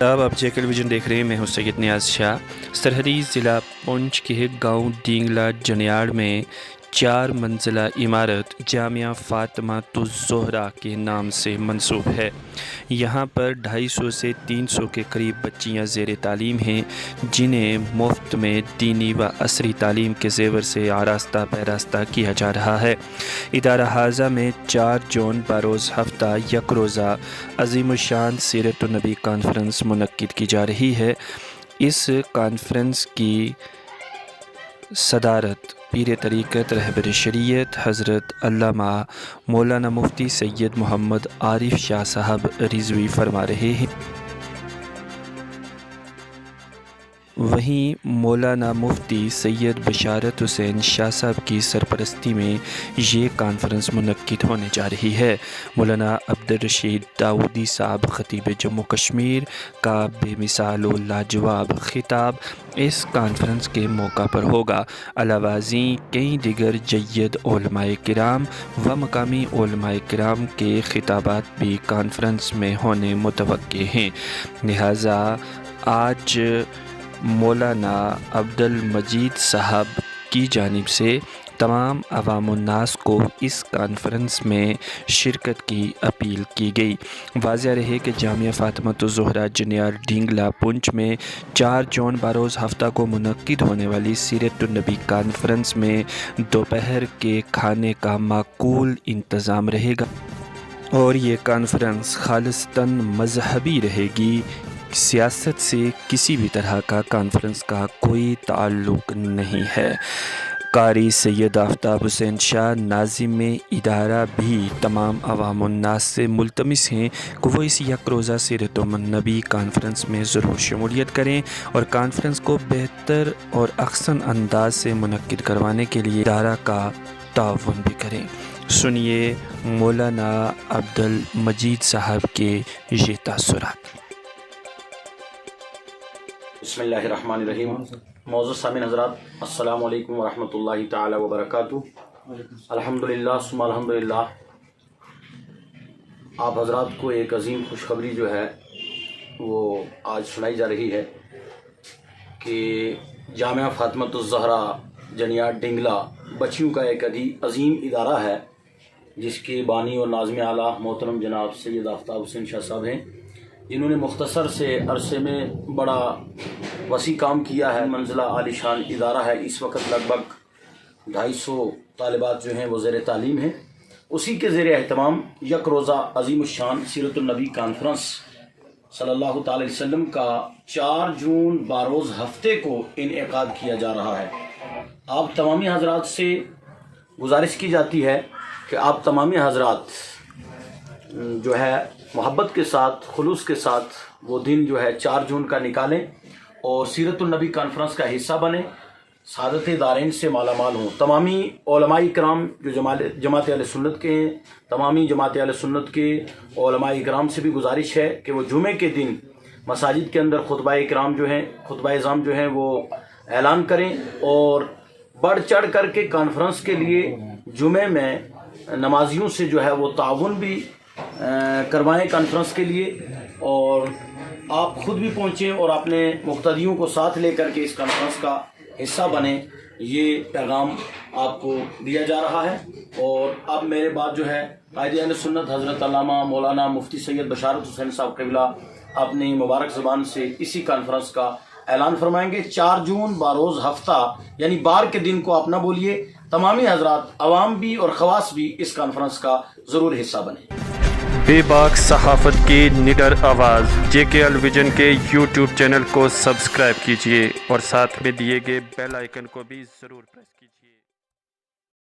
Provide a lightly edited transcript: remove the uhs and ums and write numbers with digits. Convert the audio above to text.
आप JK vision देख रहे हैं। मैं हूं सैयद नियाज़ शाह। सरहदी ज़िला पुंछ के गांव डींगला जनियाड़ में 4 मंजिला इमारत जामिया फ़ातिमातुज़-ज़ोहरा के नाम से मंसूब है। यहाँ पर 250 से 300 के करीब बच्चियाँ ज़ेर तालीम हैं, जिन्हें मुफ्त में दीनी व असरी तालीम के ज़ेवर से आरास्ता पैरास्ता किया जा रहा है। इदारा हाज़ा में 4 जून बरोज़ हफ्ता एक रोज़ा अज़ीमुश्शान सीरत-उन-नबी कॉन्फ्रेंस मुनक्किद की जा रही है। इस कॉन्फ्रेंस की सदारत पीर तरीक़त रहबर शरीयत हज़रत अल्लामा मौलाना मुफ्ती सैयद मोहम्मद आरिफ शाह साहब रिज़वी फरमा रहे हैं। वहीं मौलाना मुफ्ती सैयद बशारत हुसैन शाह साहब की सरपरस्ती में ये कॉन्फ्रेंस मुनक्किद होने जा रही है। मौलाना अब्दुल रशीद दाऊदी साहब खतीब जम्मू कश्मीर का बेमिसाल व लाजवाब खिताब इस कॉन्फ्रेंस के मौका पर होगा। अलावाज़ी कई दिगर जय्यद उलमाए किराम व मकामी उलमाए किराम के खिताबात भी कॉन्फ्रेंस में होने मुतवक्के हैं। लिहाजा आज मौलाना अब्दुल मजीद साहब की जानिब से तमाम अवामुन्नास को इस कॉन्फ्रेंस में शिरकत की अपील की गई। वाज़ेह रहे कि जामिया फ़ातिमातुज़-ज़ोहरा जनियाड़ डींगला पुंछ में 4 जून बरोज़ हफ्ता को मुनक्किद होने वाली सीरत-उन-नबी कॉन्फ्रेंस में दोपहर के खाने का माकूल इंतज़ाम रहेगा और ये कॉन्फ्रेंस खालिस्तन मज़हबी रहेगी। सियासत से किसी भी तरह का कॉन्फ्रेंस का कोई ताल्लुक़ नहीं है। कारी सैयद आफ्ताब हुसैन शाह नाज़िम इदारा भी तमाम अवामुन्नास से मुल्तमिस हैं कि वो इस एक रोज़ा सीरत-उन-नबी कॉन्फ्रेंस में ज़रूर शमूलियत करें और कॉन्फ्रेंस को बेहतर और अहसन अंदाज से मुनक्किद करवाने के लिए इदारा का ताउन भी करें। सुनिए मौलाना अब्दुल मजीद साहब के ये तासुरात। बिस्मिल्लाहिर्रहमानिर्रहीम। मौजूद सामीन हज़रात, अस्सलामु अलैकुम वरहमतुल्लाहि ताला व बरकातुहू। अल्हम्दुलिल्लाह सुम्मा अल्हम्दुलिल्लाह। आप हज़रात को एक अजीम खुशखबरी जो है वो आज सुनाई जा रही है कि जामिया फ़ातिमातुज़-ज़ोहरा जनियाड़ डींगला बच्चियों का एक अजीम इदारा है, जिसके बानी और नाज़िम आला मोहतरम जनाब सैयद आफ्ताब हुसैन शाह साहब हैं, जिन्होंने मुख्तसर से अरसे में बड़ा वसी काम किया है। मंजिला आलिशान इदारा है। इस वक्त लगभग 250 तालिबात जो हैं वो ज़ेर तालीम हैं। उसी के ज़ेर एहतमाम एक रोज़ा अज़ीमुश्शान सीरत-उन-नबी कॉन्फ्रेंस सल्लल्लाहु अलैहि वसल्लम का 4 जून बरोज़ हफ्ते को इनेकाद किया जा रहा है। आप तमामी हज़रात से गुजारिश की जाती है कि आप तमामी हज़रात जो है मोहब्बत के साथ खुलूस के साथ वो दिन जो है 4 जून का निकालें और सीरत-उन-नबी कॉन्फ्रेंस का हिस्सा बने, सादत दारैन से मालामाल हों। तमामी उलमाए किराम जो जमात अहले सुन्नत के हैं, तमामी जमात अहले सुन्नत के उलमाए किराम से भी गुजारिश है कि वो जुमे के दिन मसाजिद के अंदर खुतबाए किराम जो हैं, खुतबाए इज़ाम जो हैं वो ऐलान करें और बढ़ चढ़ कर के कॉन्फ्रेंस के लिए जुमे में नमाजियों से जो है वो ताउन भी करवाएं कॉन्फ्रेंस के लिए, और आप खुद भी पहुँचें और अपने मुक्तदियों को साथ लेकर के इस कॉन्फ्रेंस का हिस्सा बने। ये पैगाम आपको दिया जा रहा है। और अब मेरे बाद जो है कायदे अहले सुन्नत हज़रत अल्लामा मौलाना मुफ्ती सैयद बशारत हुसैन साहब क़िबला अपनी मुबारक ज़बान से इसी कॉन्फ्रेंस का ऐलान फरमाएंगे। 4 जून बरोज़ हफ्ता यानी बार के दिन को आप ना बोलिए। तमामी हज़रात अवाम भी और ख़वास भी इस कॉन्फ्रेंस का ज़रूर हिस्सा बने। बेबाक सहाफ़त की निडर आवाज़ JK विजन के YouTube चैनल को सब्सक्राइब कीजिए और साथ में दिए गए बेल आइकन को भी ज़रूर प्रेस